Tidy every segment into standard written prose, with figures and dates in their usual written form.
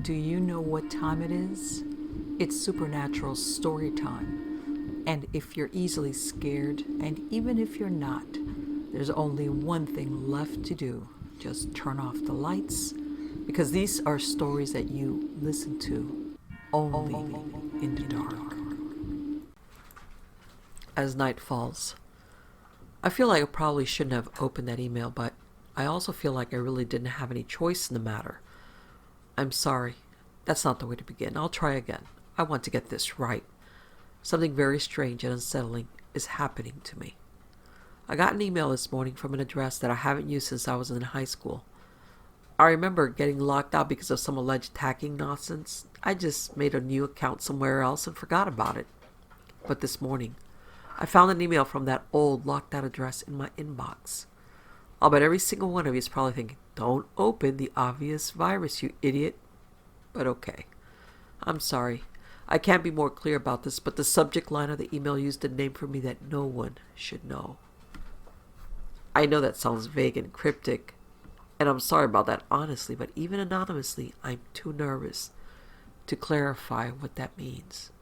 Do you know what time it is? It's supernatural story time. And if you're easily scared, and even if you're not, there's only one thing left to do. Just turn off the lights, because these are stories that you listen to only in the dark. As night falls, I feel like I probably shouldn't have opened that email, but I also feel like I really didn't have any choice in the matter. I'm sorry. That's not the way to begin. I'll try again. I want to get this right. Something very strange and unsettling is happening to me. I got an email this morning from an address that I haven't used since I was in high school. I remember getting locked out because of some alleged hacking nonsense. I just made a new account somewhere else and forgot about it. But this morning, I found an email from that old locked out address in my inbox. I'll bet every single one of you is probably thinking, don't open the obvious virus, you idiot. But okay. I'm sorry. I can't be more clear about this, but the subject line of the email used a name for me that no one should know. I know that sounds vague and cryptic, and I'm sorry about that honestly, but even anonymously, I'm too nervous to clarify what that means.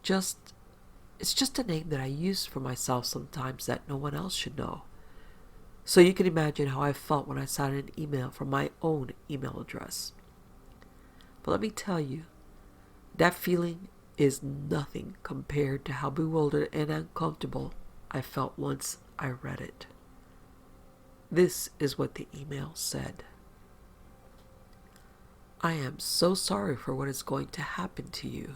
It's just a name that I use for myself sometimes that no one else should know. So you can imagine how I felt when I signed an email from my own email address. But let me tell you, that feeling is nothing compared to how bewildered and uncomfortable I felt once I read it. This is what the email said. I am so sorry for what is going to happen to you.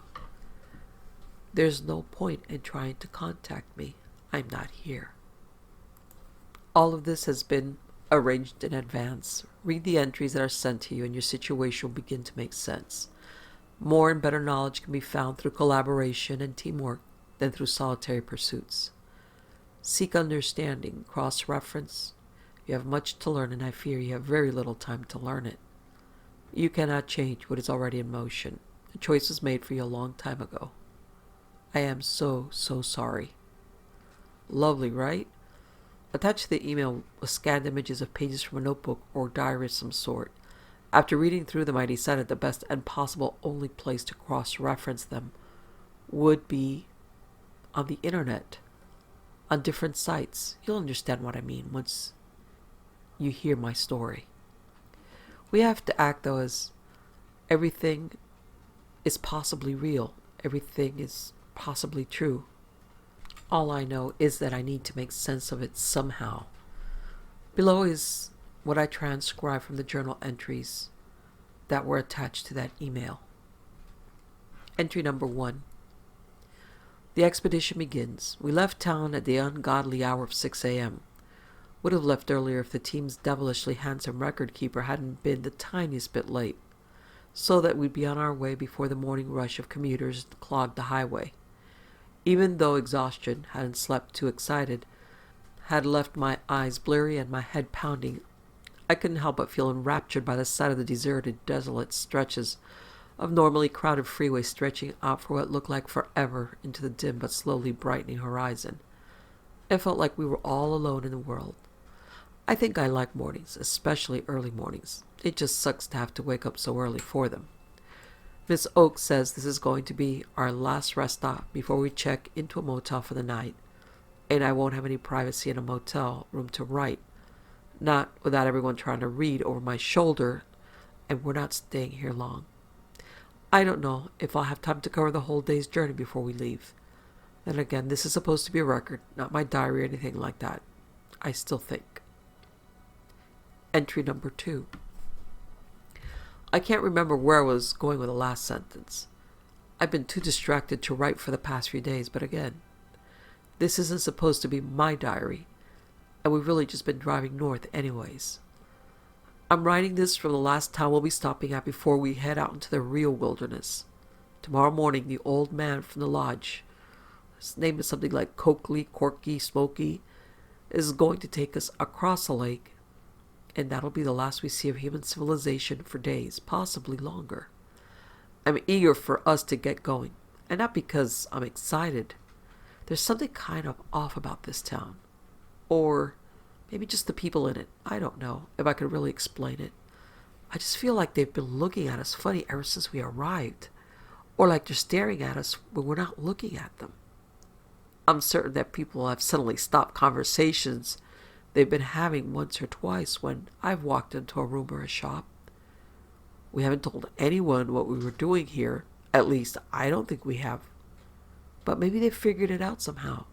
There's no point in trying to contact me. I'm not here. All of this has been arranged in advance. Read the entries that are sent to you and your situation will begin to make sense. More and better knowledge can be found through collaboration and teamwork than through solitary pursuits. Seek understanding, cross-reference. You have much to learn, and I fear you have very little time to learn it. You cannot change what is already in motion. The choice was made for you a long time ago. I am so sorry. Lovely, right? Attached to the email was scanned images of pages from a notebook or diary of some sort. After reading through them, I decided the best and possible only place to cross-reference them would be on the internet, on different sites. You'll understand what I mean once you hear my story. We have to act, though, as everything is possibly real. Everything is possibly true. All I know is that I need to make sense of it somehow. Below is what I transcribed from the journal entries that were attached to that email. Entry number 1. The expedition begins. We left town at the ungodly hour of 6 a.m. Would have left earlier if the team's devilishly handsome record keeper hadn't been the tiniest bit late, so that we'd be on our way before the morning rush of commuters clogged the highway. Even though exhaustion, hadn't slept too excited, had left my eyes blurry and my head pounding, I couldn't help but feel enraptured by the sight of the deserted, desolate stretches of normally crowded freeway stretching out for what looked like forever into the dim but slowly brightening horizon. It felt like we were all alone in the world. I think I like mornings, especially early mornings. It just sucks to have to wake up so early for them. Miss Oak says this is going to be our last rest stop before we check into a motel for the night, and I won't have any privacy in a motel room to write, not without everyone trying to read over my shoulder, and we're not staying here long. I don't know if I'll have time to cover the whole day's journey before we leave. Then again, this is supposed to be a record, not my diary or anything like that. I still think. Entry number 2. I can't remember where I was going with the last sentence. I've been too distracted to write for the past few days, but again, this isn't supposed to be my diary, and we've really just been driving north anyways. I'm writing this from the last town we'll be stopping at before we head out into the real wilderness. Tomorrow morning, the old man from the lodge, his name is something like Coakley, Corky, Smoky, is going to take us across the lake, and that'll be the last we see of human civilization for days, possibly longer. I'm eager for us to get going, and not because I'm excited. There's something kind of off about this town. Or maybe just the people in it. I don't know if I could really explain it. I just feel like they've been looking at us funny ever since we arrived, or like they're staring at us when we're not looking at them. I'm certain that people have suddenly stopped conversations they've been having once or twice when I've walked into a room or a shop. We haven't told anyone what we were doing here. At least, I don't think we have. But maybe they figured it out somehow.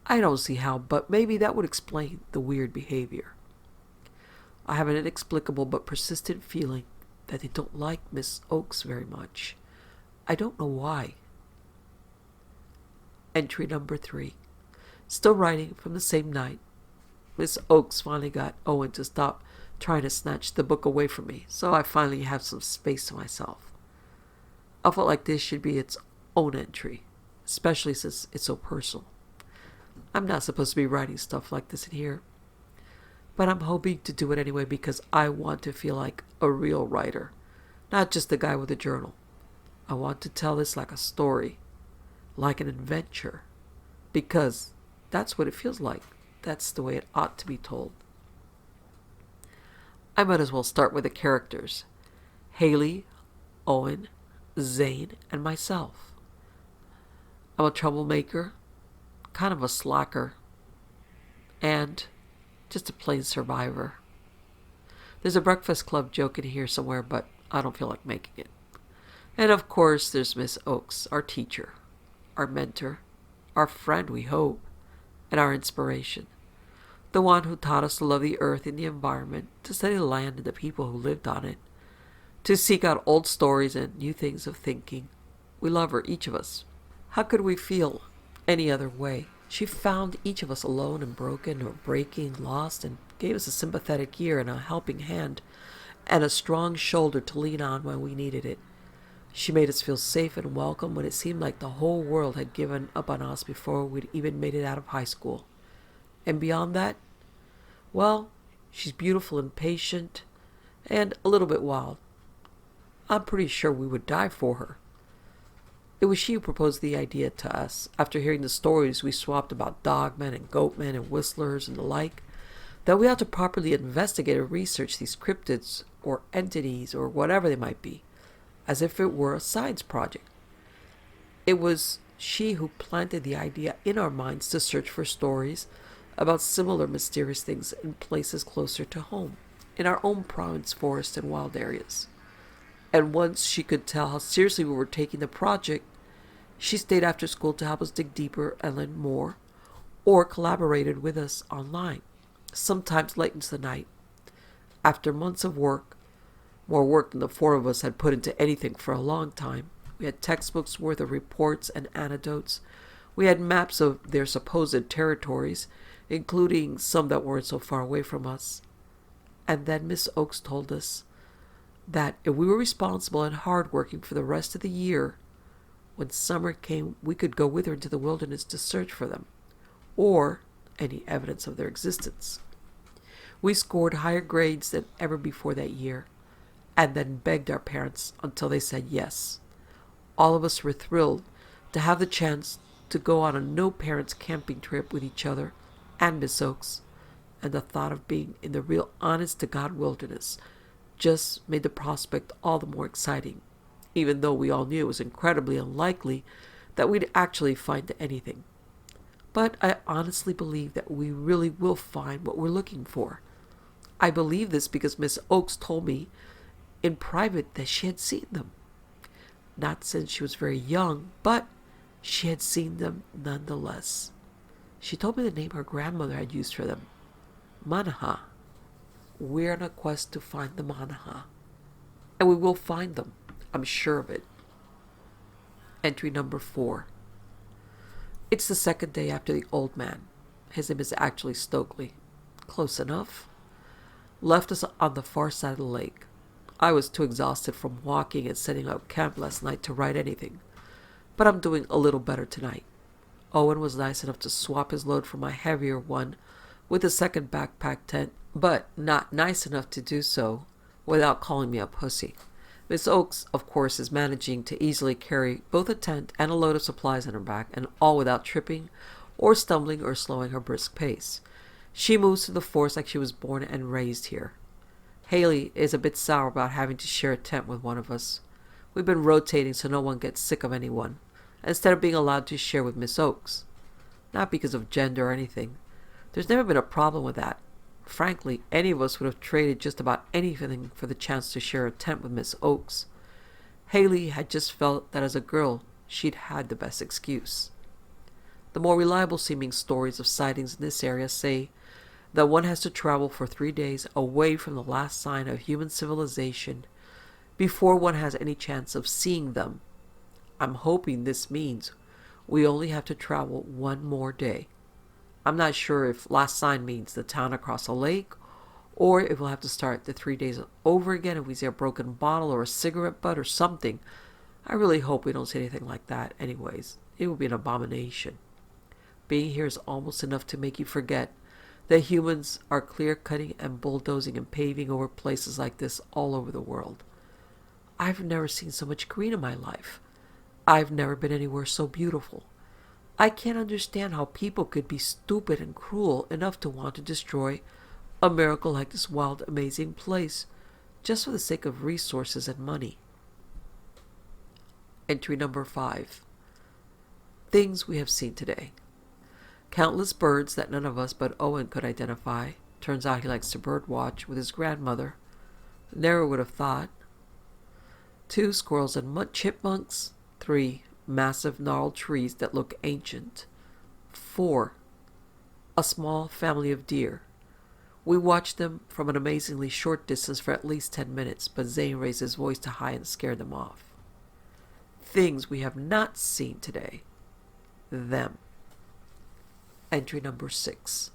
I don't see how, but maybe that would explain the weird behavior. I have an inexplicable but persistent feeling that they don't like Miss Oakes very much. I don't know why. Entry number 3. Still writing from the same night. Miss Oakes finally got Owen to stop trying to snatch the book away from me, so I finally have some space to myself. I felt like this should be its own entry, especially since it's so personal. I'm not supposed to be writing stuff like this in here, but I'm hoping to do it anyway because I want to feel like a real writer, not just the guy with a journal. I want to tell this like a story, like an adventure, because that's what it feels like. That's the way it ought to be told. I might as well start with the characters. Haley, Owen, Zane, and myself. I'm a troublemaker, kind of a slacker, and just a plain survivor. There's a Breakfast Club joke in here somewhere, but I don't feel like making it. And of course, there's Miss Oakes, our teacher, our mentor, our friend, we hope, and our inspiration. The one who taught us to love the earth and the environment, to study the land and the people who lived on it, to seek out old stories and new things of thinking. We love her, each of us. How could we feel any other way? She found each of us alone and broken or breaking, lost, and gave us a sympathetic ear and a helping hand and a strong shoulder to lean on when we needed it. She made us feel safe and welcome when it seemed like the whole world had given up on us before we'd even made it out of high school. And beyond that, well, she's beautiful and patient and a little bit wild. I'm pretty sure we would die for her. It was she who proposed the idea to us after hearing the stories we swapped about dogmen and goatmen and whistlers and the like, that we ought to properly investigate and research these cryptids or entities or whatever they might be, as if it were a science project. It was she who planted the idea in our minds to search for stories about similar mysterious things in places closer to home, in our own province, forest, and wild areas. And once she could tell how seriously we were taking the project, she stayed after school to help us dig deeper and learn more, or collaborated with us online, sometimes late into the night. After months of work, more work than the 4 of us had put into anything for a long time, we had textbooks worth of reports and anecdotes. We had maps of their supposed territories, including some that weren't so far away from us. And then Miss Oakes told us that if we were responsible and hardworking for the rest of the year, when summer came, we could go with her into the wilderness to search for them, or any evidence of their existence. We scored higher grades than ever before that year, and then begged our parents until they said yes. All of us were thrilled to have the chance to go on a no-parents camping trip with each other and Miss Oakes, and the thought of being in the real honest-to-God wilderness just made the prospect all the more exciting, even though we all knew it was incredibly unlikely that we'd actually find anything. But I honestly believe that we really will find what we're looking for. I believe this because Miss Oakes told me in private that she had seen them. Not since she was very young, but she had seen them nonetheless. She told me the name her grandmother had used for them, Manaha. We're on a quest to find the Manaha, and we will find them. I'm sure of it. Entry number 4. It's the second day after the old man, his name is actually Stokely, close enough, left us on the far side of the lake. I was too exhausted from walking and setting up camp last night to write anything, but I'm doing a little better tonight. Owen was nice enough to swap his load for my heavier one with a second backpack tent, but not nice enough to do so without calling me a pussy. Miss Oakes, of course, is managing to easily carry both a tent and a load of supplies on her back, and all without tripping or stumbling or slowing her brisk pace. She moves to the force like she was born and raised here. Haley is a bit sour about having to share a tent with one of us. We've been rotating so no one gets sick of anyone, instead of being allowed to share with Miss Oakes. Not because of gender or anything. There's never been a problem with that. Frankly, any of us would have traded just about anything for the chance to share a tent with Miss Oakes. Haley had just felt that as a girl, she'd had the best excuse. The more reliable seeming stories of sightings in this area say that one has to travel for 3 days away from the last sign of human civilization before one has any chance of seeing them. I'm hoping this means we only have to travel 1 more day. I'm not sure if last sign means the town across a lake, or if we'll have to start the 3 days over again if we see a broken bottle or a cigarette butt or something. I really hope we don't see anything like that anyways. It would be an abomination. Being here is almost enough to make you forget that humans are clear-cutting and bulldozing and paving over places like this all over the world. I've never seen so much green in my life. I've never been anywhere so beautiful. I can't understand how people could be stupid and cruel enough to want to destroy a miracle like this wild, amazing place just for the sake of resources and money. Entry number 5. Things we have seen today. Countless birds that none of us but Owen could identify. Turns out he likes to bird watch with his grandmother. Never would have thought. 2 squirrels and chipmunks. 3 massive gnarled trees that look ancient. 4 a small family of deer. We watched them from an amazingly short distance for at least 10 minutes, but Zane raised his voice to high and scared them off. Things we have not seen today. Them. Entry number 6.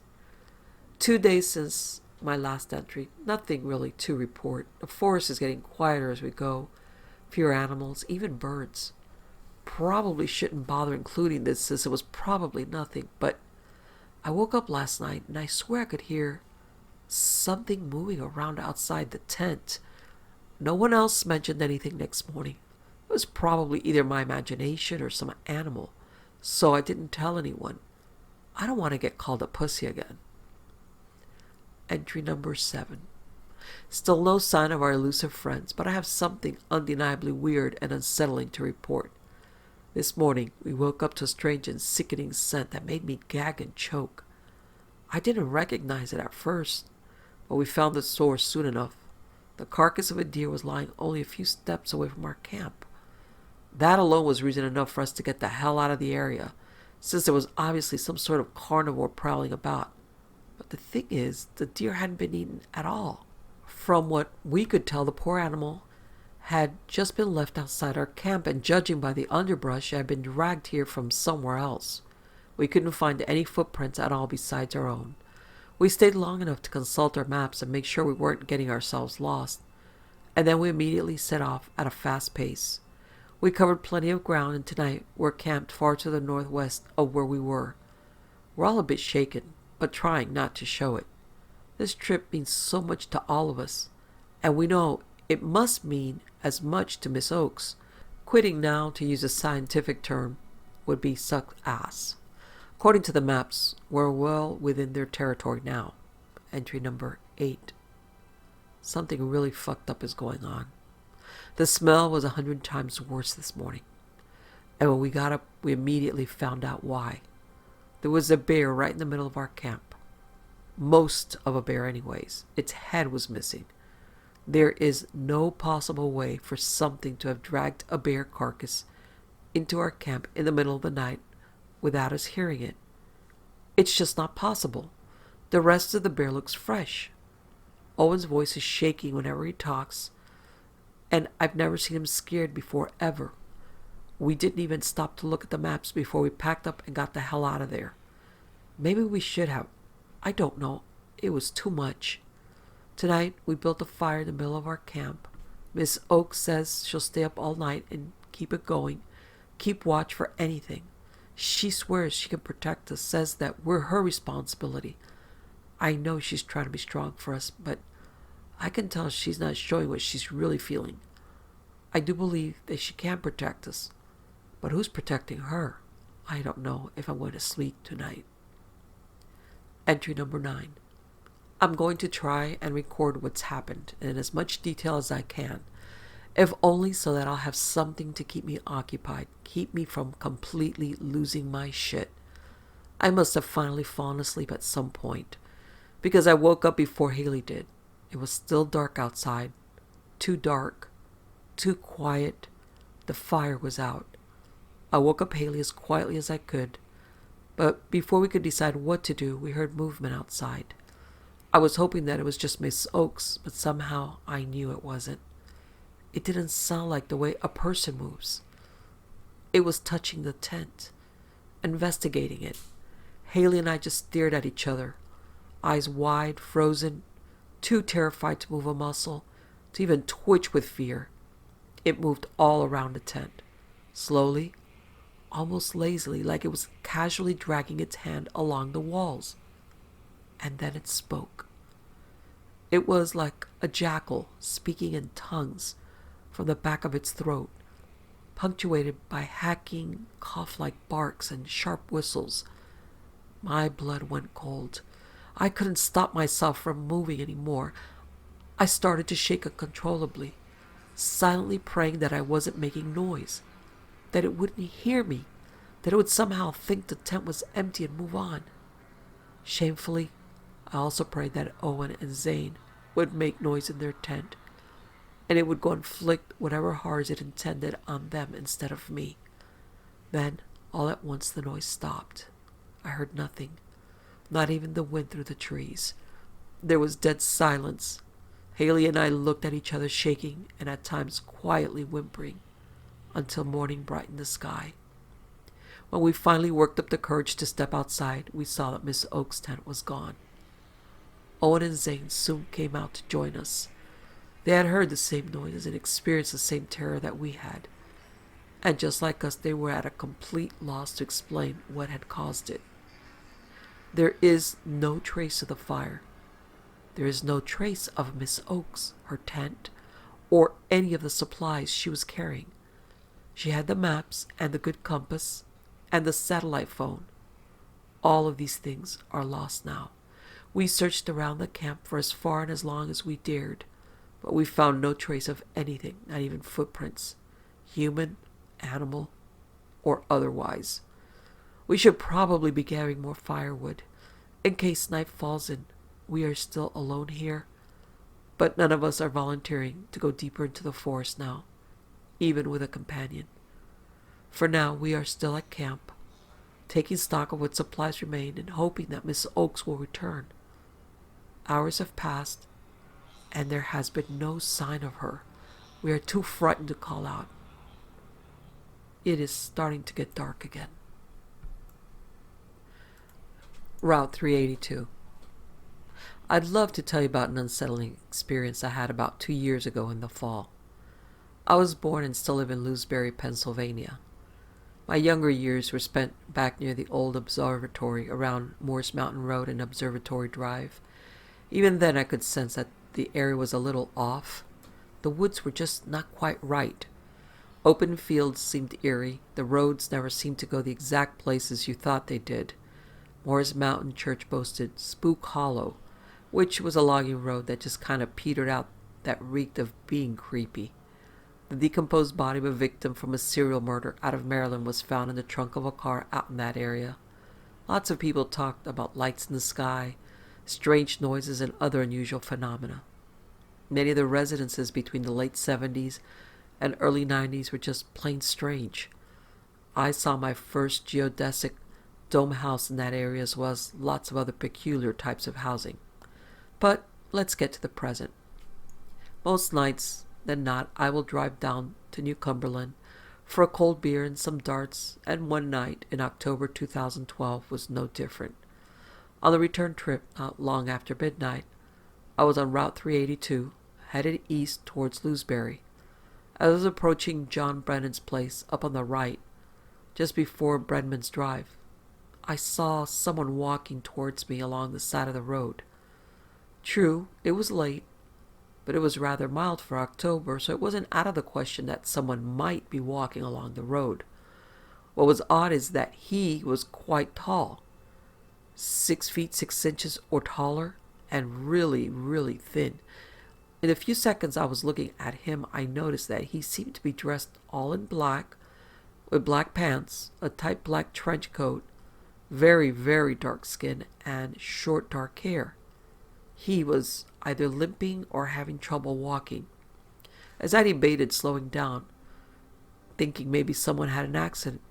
2 days since my last entry. Nothing really to report. The forest is getting quieter as we go. Fewer animals, even birds. Probably shouldn't bother including this since it was probably nothing, but I woke up last night and I swear I could hear something moving around outside the tent. No one else mentioned anything next morning. It was probably either my imagination or some animal, so I didn't tell anyone. I don't want to get called a pussy again. Entry number 7. Still no sign of our elusive friends, but I have something undeniably weird and unsettling to report. This morning, we woke up to a strange and sickening scent that made me gag and choke. I didn't recognize it at first, but we found the source soon enough. The carcass of a deer was lying only a few steps away from our camp. That alone was reason enough for us to get the hell out of the area, since there was obviously some sort of carnivore prowling about. But the thing is, the deer hadn't been eaten at all. From what we could tell, the poor animal had just been left outside our camp, and judging by the underbrush, it had been dragged here from somewhere else. We couldn't find any footprints at all besides our own. We stayed long enough to consult our maps and make sure we weren't getting ourselves lost, and then we immediately set off at a fast pace. We covered plenty of ground, and tonight we're camped far to the northwest of where we were. We're all a bit shaken, but trying not to show it. This trip means so much to all of us, and we know it must mean as much to Miss Oakes. Quitting now, to use a scientific term, would be suck ass. According to the maps, we're well within their territory now. Entry number 8. Something really fucked up is going on. The smell was 100 times worse this morning. And when we got up, we immediately found out why. There was a bear right in the middle of our camp. Most of a bear anyways. Its head was missing. There is no possible way for something to have dragged a bear carcass into our camp in the middle of the night without us hearing it. It's just not possible. The rest of the bear looks fresh. Owen's voice is shaking whenever he talks, and I've never seen him scared before, ever. We didn't even stop to look at the maps before we packed up and got the hell out of there. Maybe we should have. I don't know. It was too much. Tonight, we built a fire in the middle of our camp. Miss Oakes says she'll stay up all night and keep it going, keep watch for anything. She swears she can protect us, says that we're her responsibility. I know she's trying to be strong for us, but I can tell she's not showing what she's really feeling. I do believe that she can protect us, but who's protecting her? I don't know if I'm going to sleep tonight. Entry number 9. I'm going to try and record what's happened in as much detail as I can, if only so that I'll have something to keep me occupied, keep me from completely losing my shit. I must have finally fallen asleep at some point, because I woke up before Haley did. It was still dark outside, too dark, too quiet. The fire was out. I woke up Haley as quietly as I could, but before we could decide what to do, we heard movement outside. I was hoping that it was just Miss Oakes, but somehow I knew it wasn't. It didn't sound like the way a person moves. It was touching the tent, investigating it. Haley and I just stared at each other, eyes wide, frozen, too terrified to move a muscle, to even twitch with fear. It moved all around the tent, slowly, almost lazily, like it was casually dragging its hand along the walls. And then it spoke. It was like a jackal speaking in tongues from the back of its throat, punctuated by hacking, cough-like barks and sharp whistles. My blood went cold. I couldn't stop myself from moving anymore. I started to shake uncontrollably, silently praying that I wasn't making noise, that it wouldn't hear me, that it would somehow think the tent was empty and move on. Shamefully, I also prayed that Owen and Zane would make noise in their tent, and it would go inflict whatever horrors it intended on them instead of me. Then, all at once, the noise stopped. I heard nothing, not even the wind through the trees. There was dead silence. Haley and I looked at each other, shaking and at times quietly whimpering, until morning brightened the sky. When we finally worked up the courage to step outside, we saw that Miss Oak's tent was gone. Owen and Zane soon came out to join us. They had heard the same noises and experienced the same terror that we had. And just like us, they were at a complete loss to explain what had caused it. There is no trace of the fire. There is no trace of Miss Oakes, her tent, or any of the supplies she was carrying. She had the maps and the good compass and the satellite phone. All of these things are lost now. We searched around the camp for as far and as long as we dared, but we found no trace of anything, not even footprints, human, animal, or otherwise. We should probably be gathering more firewood, in case night falls and we are still alone here. But none of us are volunteering to go deeper into the forest now, even with a companion. For now, we are still at camp, taking stock of what supplies remain and hoping that Miss Oakes will return. Hours have passed, and there has been no sign of her. We are too frightened to call out. It is starting to get dark again. Route 382. I'd love to tell you about an unsettling experience I had about 2 years ago in the fall. I was born and still live in Louisbury, Pennsylvania. My younger years were spent back near the old observatory around Morse Mountain Road and Observatory Drive. Even then I could sense that the area was a little off. The woods were just not quite right. Open fields seemed eerie. The roads never seemed to go the exact places you thought they did. Morse Mountain Church boasted Spook Hollow, which was a logging road that just kind of petered out, that reeked of being creepy. The decomposed body of a victim from a serial murder out of Maryland was found in the trunk of a car out in that area. Lots of people talked about lights in the sky, strange noises, and other unusual phenomena. Many of the residences between the late 70s and early 90s were just plain strange. I saw my first geodesic dome house in that area, as well as lots of other peculiar types of housing. But let's get to the present. Most nights than not, I will drive down to New Cumberland for a cold beer and some darts, and one night in October 2012 was no different. On the return trip, not long after midnight, I was on Route 382, headed east towards Louisbury. As I was approaching John Brennan's place up on the right, just before Brenman's Drive, I saw someone walking towards me along the side of the road. True, it was late, but it was rather mild for October, so it wasn't out of the question that someone might be walking along the road. What was odd is that he was quite tall, 6 feet 6 inches or taller, and really, really thin. In the few seconds I was looking at him, I noticed that he seemed to be dressed all in black, with black pants, a tight black trench coat, very, very dark skin, and short dark hair. He was either limping or having trouble walking. As I debated slowing down, thinking maybe someone had an accident,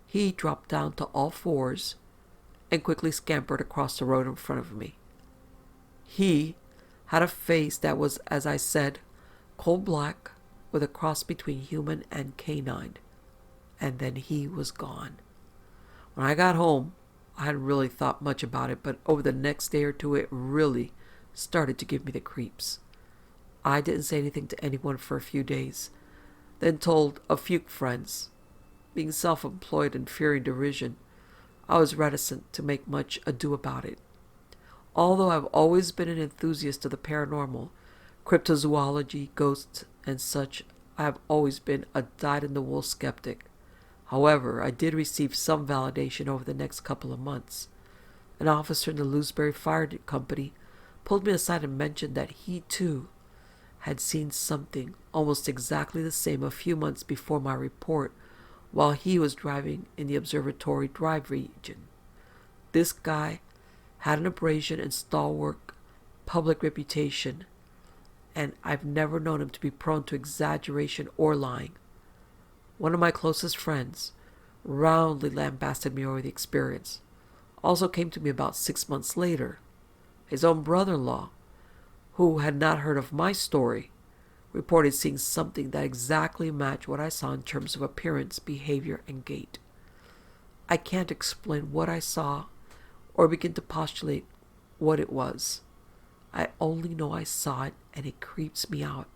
he dropped down to all fours and quickly scampered across the road in front of me. He had a face that was, as I said, coal black, with a cross between human and canine. And then he was gone. When I got home, I hadn't really thought much about it, but over the next day or two, it really started to give me the creeps. I didn't say anything to anyone for a few days, then told a few friends. Being self-employed and fearing derision, I was reticent to make much ado about it. Although I've always been an enthusiast of the paranormal, cryptozoology, ghosts, and such, I have always been a dyed-in-the-wool skeptic. However, I did receive some validation over the next couple of months. An officer in the Louisbury Fire Company pulled me aside and mentioned that he, too, had seen something almost exactly the same a few months before my report while he was driving in the observatory drive region. This guy had an abrasion and stalwart public reputation, and I've never known him to be prone to exaggeration or lying. One of my closest friends roundly lambasted me over the experience. Also came to me about 6 months later. His own brother-in-law, who had not heard of my story, reported seeing something that exactly matched what I saw in terms of appearance, behavior, and gait. I can't explain what I saw or begin to postulate what it was. I only know I saw it, and it creeps me out.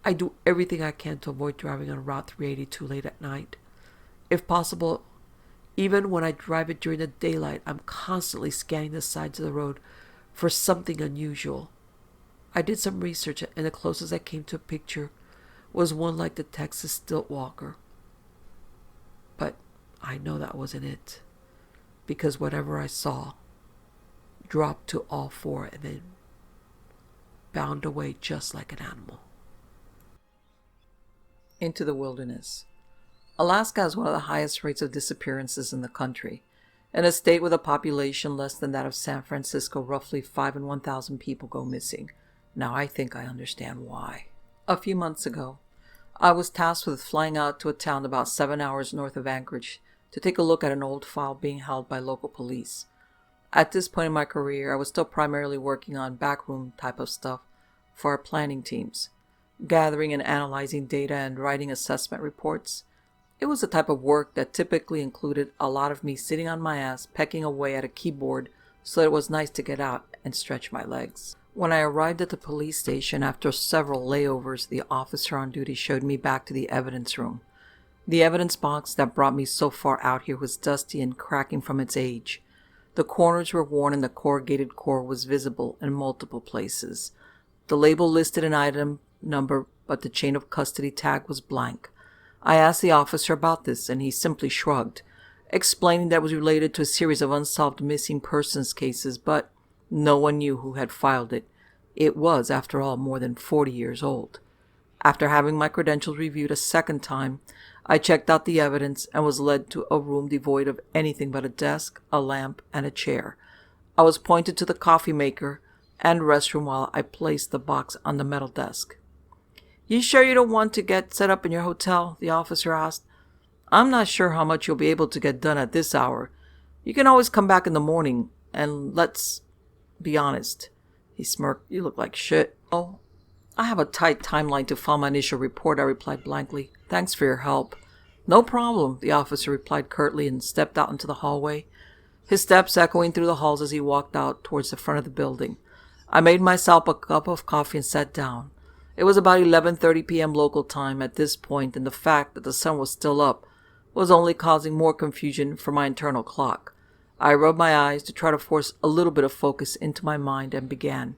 I do everything I can to avoid driving on Route 382 late at night. If possible, even when I drive it during the daylight, I'm constantly scanning the sides of the road for something unusual. I did some research, and the closest I came to a picture was one like the Texas stilt walker. But I know that wasn't it, because whatever I saw dropped to all four and then bound away just like an animal. Into the wilderness. Alaska has one of the highest rates of disappearances in the country. In a state with a population less than that of San Francisco, roughly 5 in 1,000 people go missing. Now I think I understand why. A few months ago, I was tasked with flying out to a town about 7 hours north of Anchorage to take a look at an old file being held by local police. At this point in my career, I was still primarily working on backroom type of stuff for our planning teams, gathering and analyzing data and writing assessment reports. It was the type of work that typically included a lot of me sitting on my ass pecking away at a keyboard, so it was nice to get out and stretch my legs. When I arrived at the police station after several layovers, the officer on duty showed me back to the evidence room. The evidence box that brought me so far out here was dusty and cracking from its age. The corners were worn and the corrugated core was visible in multiple places. The label listed an item number, but the chain of custody tag was blank. I asked the officer about this, and he simply shrugged, explaining that it was related to a series of unsolved missing persons cases, but no one knew who had filed it. It was, after all, more than 40 years old. After having my credentials reviewed a second time, I checked out the evidence and was led to a room devoid of anything but a desk, a lamp, and a chair. I was pointed to the coffee maker and restroom while I placed the box on the metal desk. "You sure you don't want to get set up in your hotel?" the officer asked. "I'm not sure how much you'll be able to get done at this hour. You can always come back in the morning, and let's be honest." He smirked. "You look like shit." "Oh, I have a tight timeline to file my initial report," I replied blankly. "Thanks for your help." "No problem," the officer replied curtly and stepped out into the hallway, his steps echoing through the halls as he walked out towards the front of the building. I made myself a cup of coffee and sat down. It was about 11:30 p.m. local time at this point, and the fact that the sun was still up was only causing more confusion for my internal clock. I rubbed my eyes to try to force a little bit of focus into my mind and began.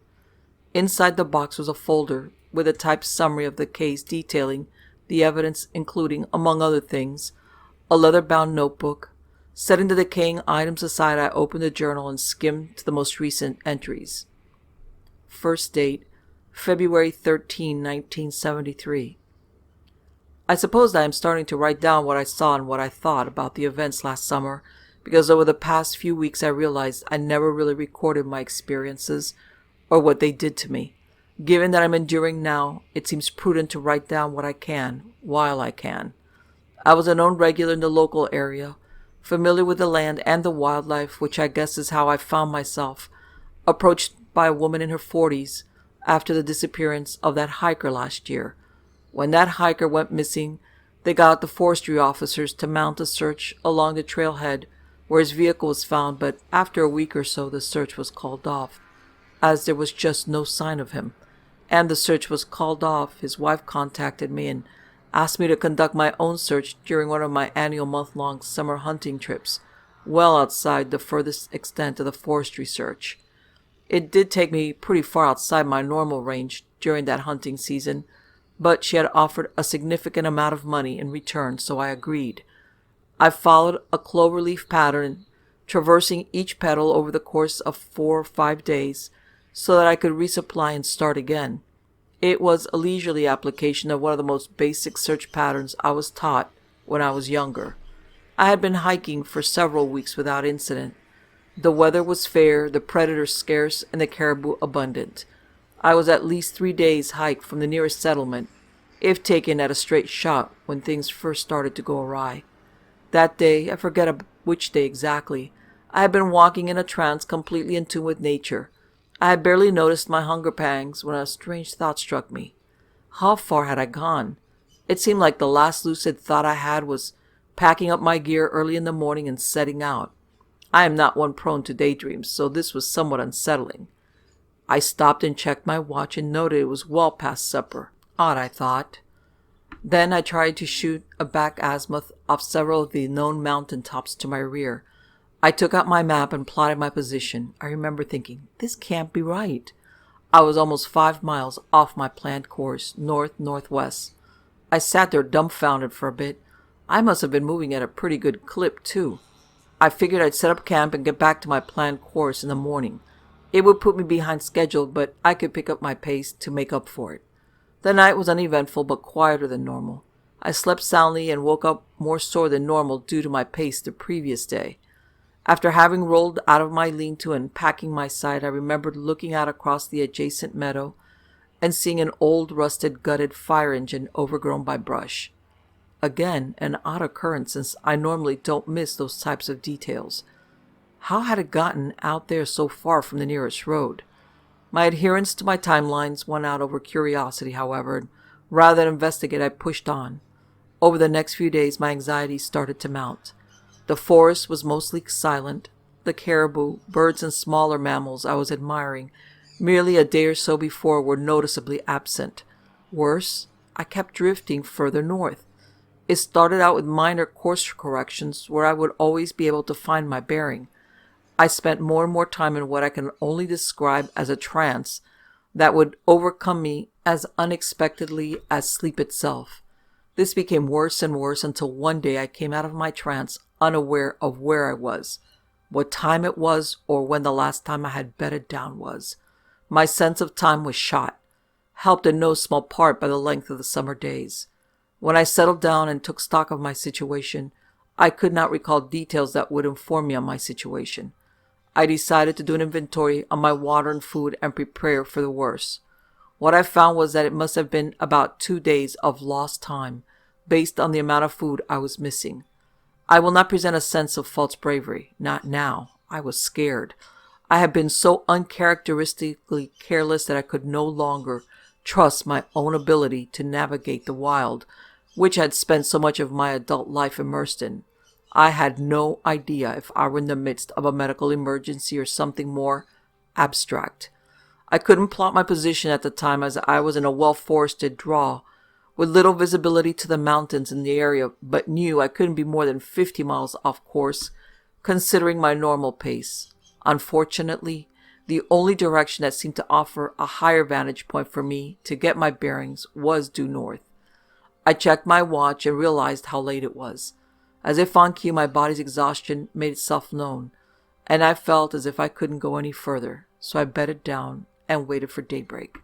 Inside the box was a folder with a typed summary of the case detailing the evidence, including, among other things, a leather-bound notebook. Setting the decaying items aside, I opened the journal and skimmed to the most recent entries. First date, February 13, 1973. I suppose I am starting to write down what I saw and what I thought about the events last summer, because over the past few weeks I realized I never really recorded my experiences or what they did to me. Given that I'm enduring now, it seems prudent to write down what I can, while I can. I was a known regular in the local area, familiar with the land and the wildlife, which I guess is how I found myself approached by a woman in her 40s after the disappearance of that hiker last year. When that hiker went missing, they got out the forestry officers to mount a search along the trailhead where his vehicle was found, but after a week or so the search was called off, as there was just no sign of him. And the search was called off, his wife contacted me and asked me to conduct my own search during one of my annual month-long summer hunting trips, well outside the furthest extent of the forestry search. It did take me pretty far outside my normal range during that hunting season, but she had offered a significant amount of money in return, so I agreed. I followed a cloverleaf pattern, traversing each petal over the course of 4 or 5 days, so that I could resupply and start again. It was a leisurely application of one of the most basic search patterns I was taught when I was younger. I had been hiking for several weeks without incident. The weather was fair, the predators scarce, and the caribou abundant. I was at least 3 days' hike from the nearest settlement, if taken at a straight shot, when things first started to go awry. That day, I forget which day exactly, I had been walking in a trance completely in tune with nature. I had barely noticed my hunger pangs when a strange thought struck me. How far had I gone? It seemed like the last lucid thought I had was packing up my gear early in the morning and setting out. I am not one prone to daydreams, so this was somewhat unsettling. I stopped and checked my watch and noted it was well past supper. Odd, I thought. Then I tried to shoot a back azimuth off several of the known mountain tops to my rear. I took out my map and plotted my position. I remember thinking, this can't be right. I was almost 5 miles off my planned course, north-northwest. I sat there dumbfounded for a bit. I must have been moving at a pretty good clip, too. I figured I'd set up camp and get back to my planned course in the morning. It would put me behind schedule, but I could pick up my pace to make up for it. The night was uneventful but quieter than normal. I slept soundly and woke up more sore than normal due to my pace the previous day. After having rolled out of my lean-to and packing my side, I remembered looking out across the adjacent meadow and seeing an old rusted gutted fire engine overgrown by brush. Again, an odd occurrence since I normally don't miss those types of details. How had it gotten out there so far from the nearest road? My adherence to my timelines won out over curiosity, however, and rather than investigate, I pushed on. Over the next few days, my anxiety started to mount. The forest was mostly silent. The caribou, birds, and smaller mammals I was admiring merely a day or so before were noticeably absent. Worse, I kept drifting further north. It started out with minor course corrections where I would always be able to find my bearing. I spent more and more time in what I can only describe as a trance that would overcome me as unexpectedly as sleep itself. This became worse and worse until one day I came out of my trance unaware of where I was, what time it was, or when the last time I had bedded down was. My sense of time was shot, helped in no small part by the length of the summer days. When I settled down and took stock of my situation, I could not recall details that would inform me on my situation. I decided to do an inventory on my water and food and prepare for the worst. What I found was that it must have been about 2 days of lost time, based on the amount of food I was missing. I will not present a sense of false bravery. Not now. I was scared. I had been so uncharacteristically careless that I could no longer trust my own ability to navigate the wild, which I had spent so much of my adult life immersed in. I had no idea if I were in the midst of a medical emergency or something more abstract. I couldn't plot my position at the time as I was in a well-forested draw, with little visibility to the mountains in the area, but knew I couldn't be more than 50 miles off course, considering my normal pace. Unfortunately, the only direction that seemed to offer a higher vantage point for me to get my bearings was due north. I checked my watch and realized how late it was. As if on cue, my body's exhaustion made itself known, and I felt as if I couldn't go any further, so I bedded down and waited for daybreak.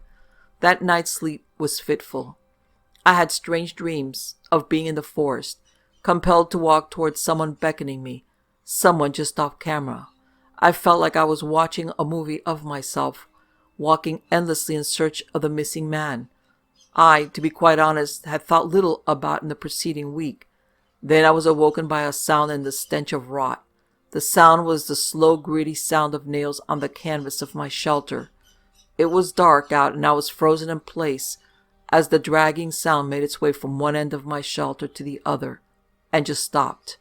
That night's sleep was fitful. I had strange dreams of being in the forest, compelled to walk towards someone beckoning me, someone just off camera. I felt like I was watching a movie of myself, walking endlessly in search of the missing man. I, to be quite honest, had thought little about in the preceding week. Then I was awoken by a sound and the stench of rot. The sound was the slow, gritty sound of nails on the canvas of my shelter. It was dark out and I was frozen in place as the dragging sound made its way from one end of my shelter to the other, and just stopped.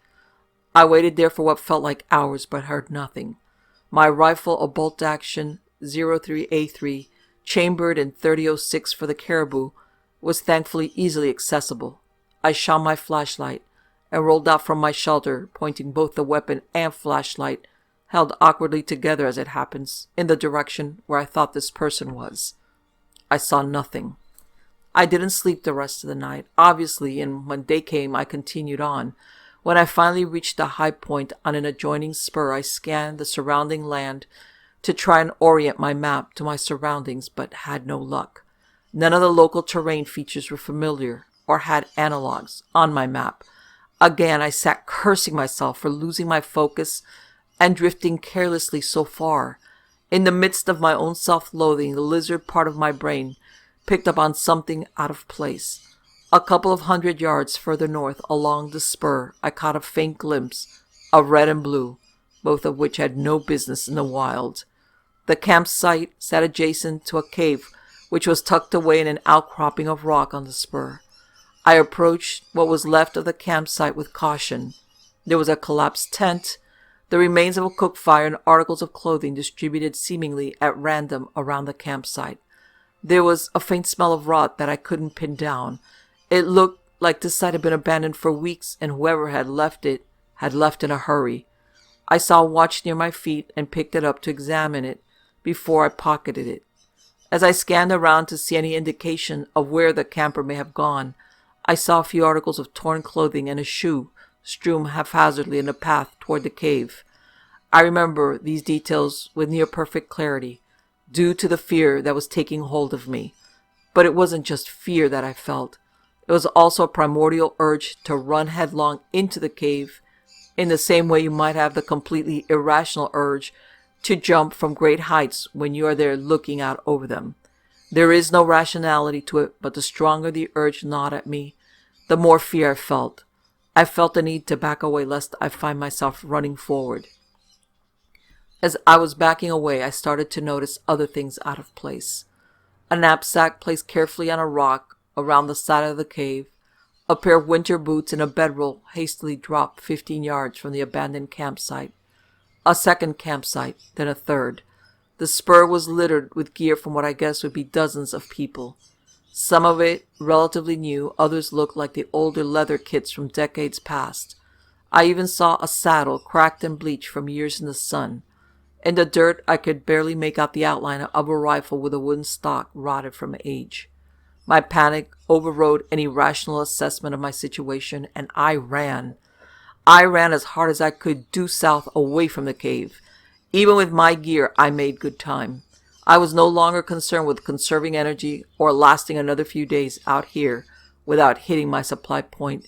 I waited there for what felt like hours but heard nothing. My rifle, a bolt-action E73, chambered in .30-06 for the caribou, was thankfully easily accessible. I shone my flashlight and rolled out from my shelter, pointing both the weapon and flashlight, held awkwardly together as it happens, in the direction where I thought this person was. I saw nothing. I didn't sleep the rest of the night, obviously, and when day came, I continued on. When I finally reached a high point on an adjoining spur, I scanned the surrounding land to try and orient my map to my surroundings, but had no luck. None of the local terrain features were familiar or had analogs on my map. Again, I sat cursing myself for losing my focus and drifting carelessly so far. In the midst of my own self-loathing, the lizard part of my brain picked up on something out of place. A couple of 100 yards further north along the spur, I caught a faint glimpse of red and blue, both of which had no business in the wild. The campsite sat adjacent to a cave which was tucked away in an outcropping of rock on the spur. I approached what was left of the campsite with caution. There was a collapsed tent, the remains of a cook fire, and articles of clothing distributed seemingly at random around the campsite. There was a faint smell of rot that I couldn't pin down. It looked like this site had been abandoned for weeks, and whoever had left it had left in a hurry. I saw a watch near my feet and picked it up to examine it before I pocketed it. As I scanned around to see any indication of where the camper may have gone, I saw a few articles of torn clothing and a shoe strewn haphazardly in the path toward the cave. I remember these details with near-perfect clarity, due to the fear that was taking hold of me. But it wasn't just fear that I felt. It was also a primordial urge to run headlong into the cave, in the same way you might have the completely irrational urge to jump from great heights when you are there looking out over them. There is no rationality to it, but the stronger the urge gnawed at me, the more fear I felt. I felt the need to back away lest I find myself running forward. As I was backing away, I started to notice other things out of place. A knapsack placed carefully on a rock around the side of the cave, a pair of winter boots and a bedroll hastily dropped 15 yards from the abandoned campsite. A second campsite, then a third. The spur was littered with gear from what I guess would be dozens of people. Some of it relatively new, others looked like the older leather kits from decades past. I even saw a saddle cracked and bleached from years in the sun. In the dirt, I could barely make out the outline of a rifle with a wooden stock rotted from age. My panic overrode any rational assessment of my situation, and I ran. I ran as hard as I could due south away from the cave. Even with my gear, I made good time. I was no longer concerned with conserving energy or lasting another few days out here without hitting my supply point.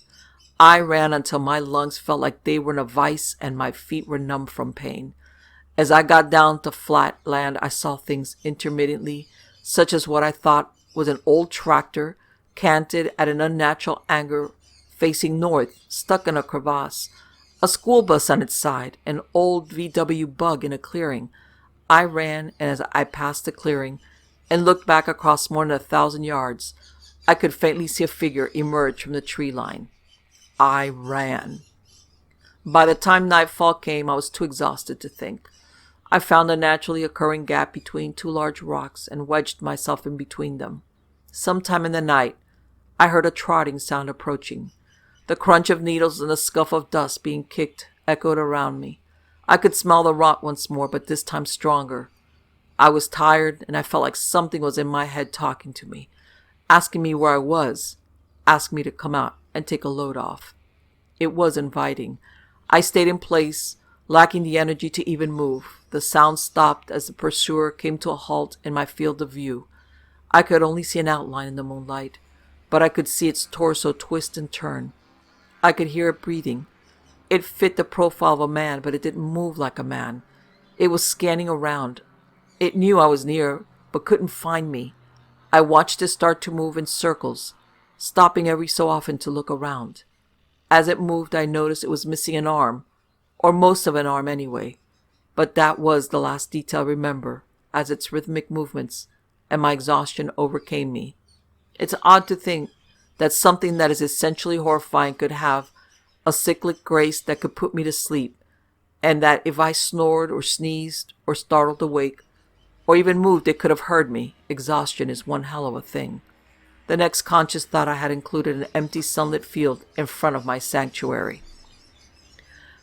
I ran until my lungs felt like they were in a vice and my feet were numb from pain. As I got down to flat land, I saw things intermittently, such as what I thought was an old tractor, canted at an unnatural angle facing north, stuck in a crevasse, a school bus on its side, an old VW bug in a clearing. I ran, and as I passed the clearing and looked back across more than 1,000 yards, I could faintly see a figure emerge from the tree line. I ran. By the time nightfall came, I was too exhausted to think. I found a naturally occurring gap between two large rocks and wedged myself in between them. Sometime in the night, I heard a trotting sound approaching. The crunch of needles and the scuff of dust being kicked echoed around me. I could smell the rot once more, but this time stronger. I was tired, and I felt like something was in my head talking to me, asking me where I was, asking me to come out and take a load off. It was inviting. I stayed in place, lacking the energy to even move. The sound stopped as the pursuer came to a halt in my field of view. I could only see an outline in the moonlight, but I could see its torso twist and turn. I could hear it breathing. It fit the profile of a man, but it didn't move like a man. It was scanning around. It knew I was near, but couldn't find me. I watched it start to move in circles, stopping every so often to look around. As it moved, I noticed it was missing an arm, or most of an arm anyway. But that was the last detail I remember, as its rhythmic movements and my exhaustion overcame me. It's odd to think that something that is essentially horrifying could have a cyclic grace that could put me to sleep, and that if I snored or sneezed or startled awake, or even moved, it could have heard me. Exhaustion is one hell of a thing. The next conscious thought I had included an empty sunlit field in front of my sanctuary.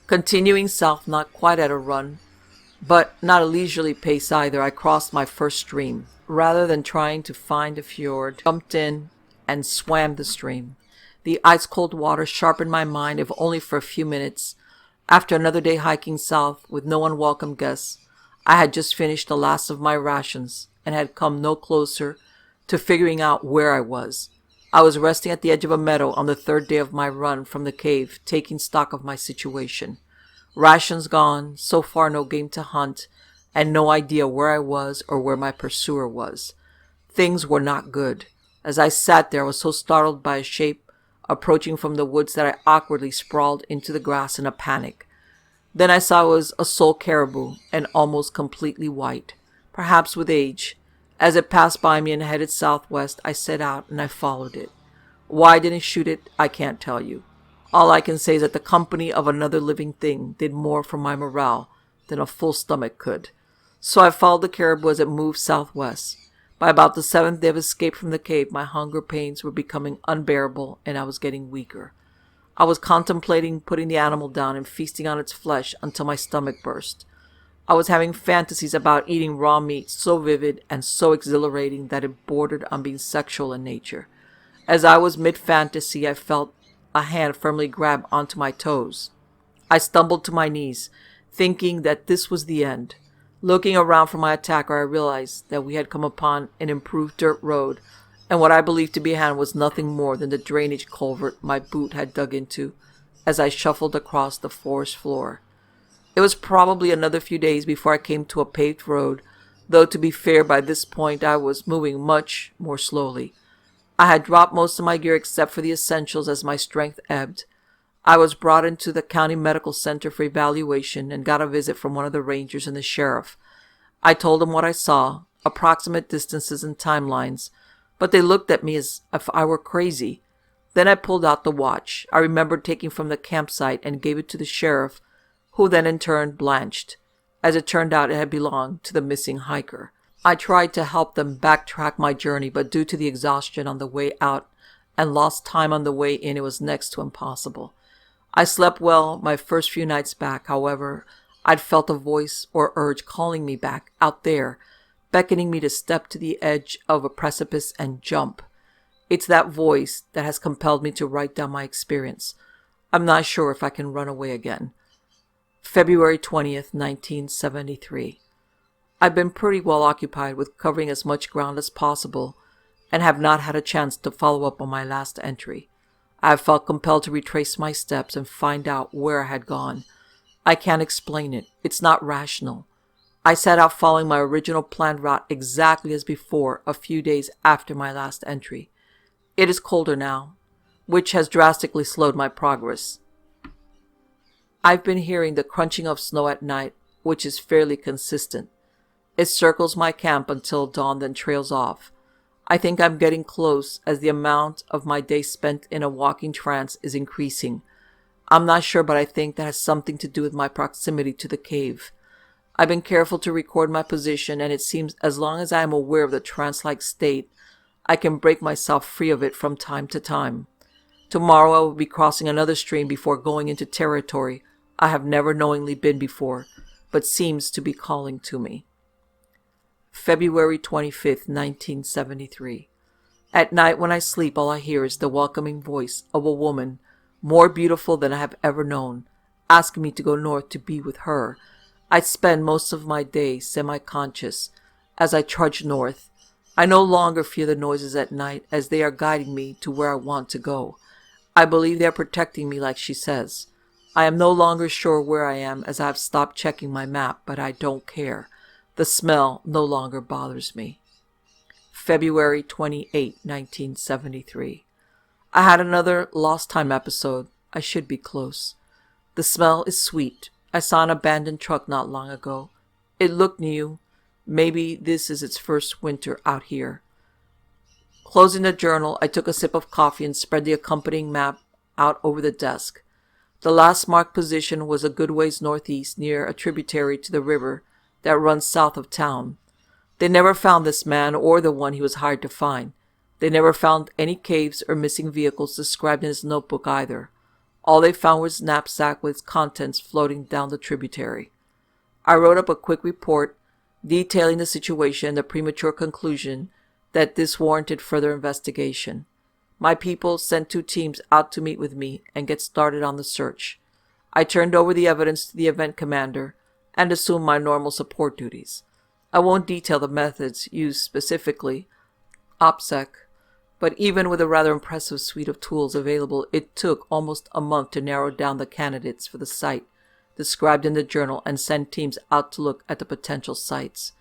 Continuing south, not quite at a run, but not a leisurely pace either, I crossed my first stream. Rather than trying to find a fjord, jumped in and swam the stream. The ice-cold water sharpened my mind, if only for a few minutes. After another day hiking south with no unwelcome guests, I had just finished the last of my rations and had come no closer to figuring out where I was. I was resting at the edge of a meadow on the third day of my run from the cave, taking stock of my situation. Rations gone, so far no game to hunt, and no idea where I was or where my pursuer was. Things were not good. As I sat there, I was so startled by a shape approaching from the woods that I awkwardly sprawled into the grass in a panic. Then I saw it was a sole caribou, and almost completely white, perhaps with age. As it passed by me and headed southwest, I set out and I followed it. Why I didn't shoot it, I can't tell you. All I can say is that the company of another living thing did more for my morale than a full stomach could. So I followed the caribou as it moved southwest. By about the 7th day of escape from the cave, my hunger pains were becoming unbearable and I was getting weaker. I was contemplating putting the animal down and feasting on its flesh until my stomach burst. I was having fantasies about eating raw meat so vivid and so exhilarating that it bordered on being sexual in nature. As I was mid-fantasy, I felt a hand firmly grab onto my toes. I stumbled to my knees, thinking that this was the end. Looking around for my attacker, I realized that we had come upon an improved dirt road, and what I believed to be a hand was nothing more than the drainage culvert my boot had dug into as I shuffled across the forest floor. It was probably another few days before I came to a paved road, though to be fair, by this point I was moving much more slowly. I had dropped most of my gear except for the essentials as my strength ebbed. I was brought into the county medical center for evaluation and got a visit from one of the rangers and the sheriff. I told them what I saw, approximate distances and timelines, but they looked at me as if I were crazy. Then I pulled out the watch I remembered taking from the campsite and gave it to the sheriff, who then in turn blanched. As it turned out, it had belonged to the missing hiker. I tried to help them backtrack my journey, but due to the exhaustion on the way out and lost time on the way in, it was next to impossible. I slept well my first few nights back. However, I'd felt a voice or urge calling me back, out there, beckoning me to step to the edge of a precipice and jump. It's that voice that has compelled me to write down my experience. I'm not sure if I can run away again. February 20th, 1973. I've been pretty well occupied with covering as much ground as possible and have not had a chance to follow up on my last entry. I have felt compelled to retrace my steps and find out where I had gone. I can't explain it. It's not rational. I set out following my original planned route exactly as before a few days after my last entry. It is colder now, which has drastically slowed my progress. I've been hearing the crunching of snow at night, which is fairly consistent. It circles my camp until dawn, then trails off. I think I'm getting close as the amount of my day spent in a walking trance is increasing. I'm not sure, but I think that has something to do with my proximity to the cave. I've been careful to record my position, and it seems as long as I am aware of the trance-like state, I can break myself free of it from time to time. Tomorrow I will be crossing another stream before going into territory I have never knowingly been before, but seems to be calling to me. February 25th, 1973. At night when I sleep, all I hear is the welcoming voice of a woman more beautiful than I have ever known, asking me to go north to be with her. I spend most of my day semi-conscious as I trudge north. I no longer fear the noises at night, as they are guiding me to where I want to go. I believe they are protecting me, like she says. I am no longer sure where I am, as I have stopped checking my map, but I don't care. The smell no longer bothers me. February 28, 1973. I had another lost time episode. I should be close. The smell is sweet. I saw an abandoned truck not long ago. It looked new. Maybe this is its first winter out here. Closing the journal, I took a sip of coffee and spread the accompanying map out over the desk. The last marked position was a good ways northeast, near a tributary to the river that runs south of town. They never found this man or the one he was hired to find. They never found any caves or missing vehicles described in his notebook either. All they found was his knapsack with its contents floating down the tributary. I wrote up a quick report detailing the situation and the premature conclusion that this warranted further investigation. My people sent 2 teams out to meet with me and get started on the search. I turned over the evidence to the event commander and assumed my normal support duties. I won't detail the methods used specifically, OPSEC, but even with a rather impressive suite of tools available, it took almost a month to narrow down the candidates for the site described in the journal and send teams out to look at the potential sites.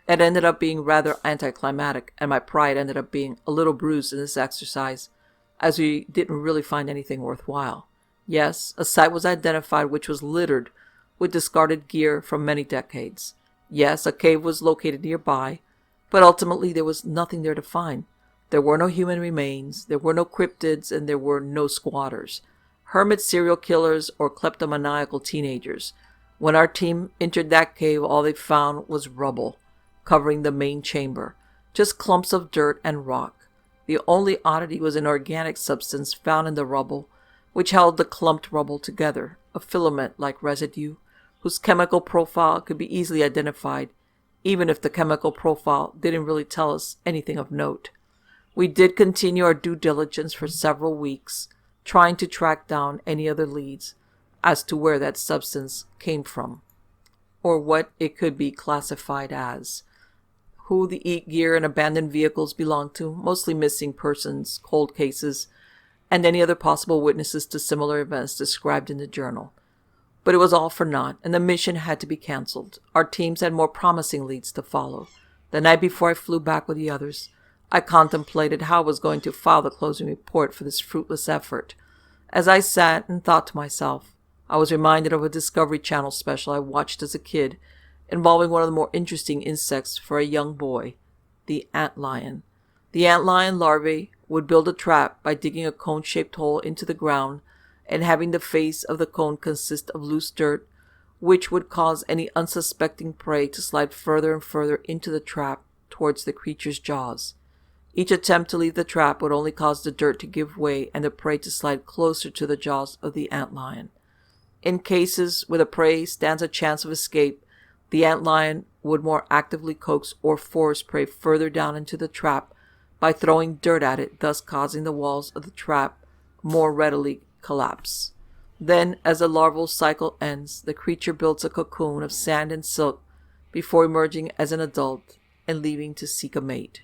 It ended up being rather anticlimactic, and my pride ended up being a little bruised in this exercise, as we didn't really find anything worthwhile. Yes, a site was identified which was littered with discarded gear from many decades. Yes, a cave was located nearby, but ultimately there was nothing there to find. There were no human remains, there were no cryptids, and there were no squatters, hermit serial killers, or kleptomaniacal teenagers. When our team entered that cave, all they found was rubble covering the main chamber, just clumps of dirt and rock. The only oddity was an organic substance found in the rubble, which held the clumped rubble together, a filament-like residue, whose chemical profile could be easily identified, even if the chemical profile didn't really tell us anything of note. We did continue our due diligence for several weeks, trying to track down any other leads as to where that substance came from, or what it could be classified as, who the eat gear and abandoned vehicles belonged to, mostly missing persons, cold cases, and any other possible witnesses to similar events described in the journal. But it was all for naught, and the mission had to be cancelled. Our teams had more promising leads to follow. The night before I flew back with the others, I contemplated how I was going to file the closing report for this fruitless effort. As I sat and thought to myself, I was reminded of a Discovery Channel special I watched as a kid, involving one of the more interesting insects for a young boy, the antlion. The antlion larvae would build a trap by digging a cone-shaped hole into the ground and having the face of the cone consist of loose dirt, which would cause any unsuspecting prey to slide further and further into the trap towards the creature's jaws. Each attempt to leave the trap would only cause the dirt to give way and the prey to slide closer to the jaws of the antlion. In cases where the prey stands a chance of escape, the antlion would more actively coax or force prey further down into the trap by throwing dirt at it, thus causing the walls of the trap more readily collapse. Then, as the larval cycle ends, the creature builds a cocoon of sand and silk before emerging as an adult and leaving to seek a mate.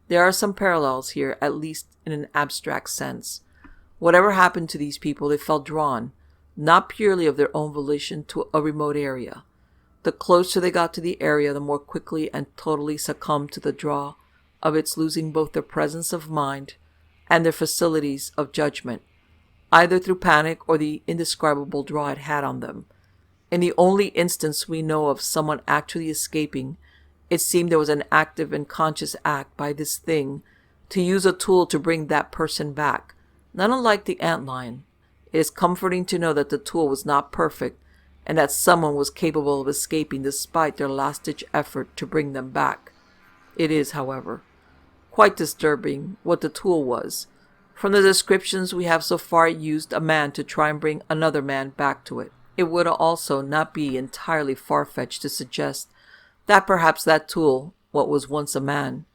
There are some parallels here, at least in an abstract sense. Whatever happened to these people, they felt drawn, not purely of their own volition, to a remote area. The closer they got to the area, the more quickly and totally succumbed to the draw of its losing both their presence of mind and their facilities of judgment, either through panic or the indescribable draw it had on them. In the only instance we know of someone actually escaping, it seemed there was an active and conscious act by this thing to use a tool to bring that person back. Not unlike the antlion, it is comforting to know that the tool was not perfect and that someone was capable of escaping despite their last-ditch effort to bring them back. It is, however, quite disturbing what the tool was. From the descriptions we have so far, it used a man to try and bring another man back to it. It would also not be entirely far-fetched to suggest that perhaps that tool, what was once a man,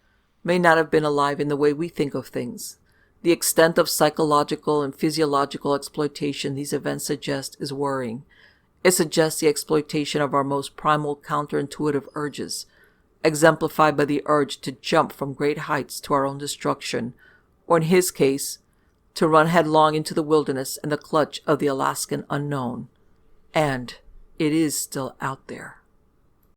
may not have been alive in the way we think of things. The extent of psychological and physiological exploitation these events suggest is worrying, It suggests the exploitation of our most primal counterintuitive urges, exemplified by the urge to jump from great heights to our own destruction, or in his case, to run headlong into the wilderness in the clutch of the Alaskan unknown. And it is still out there.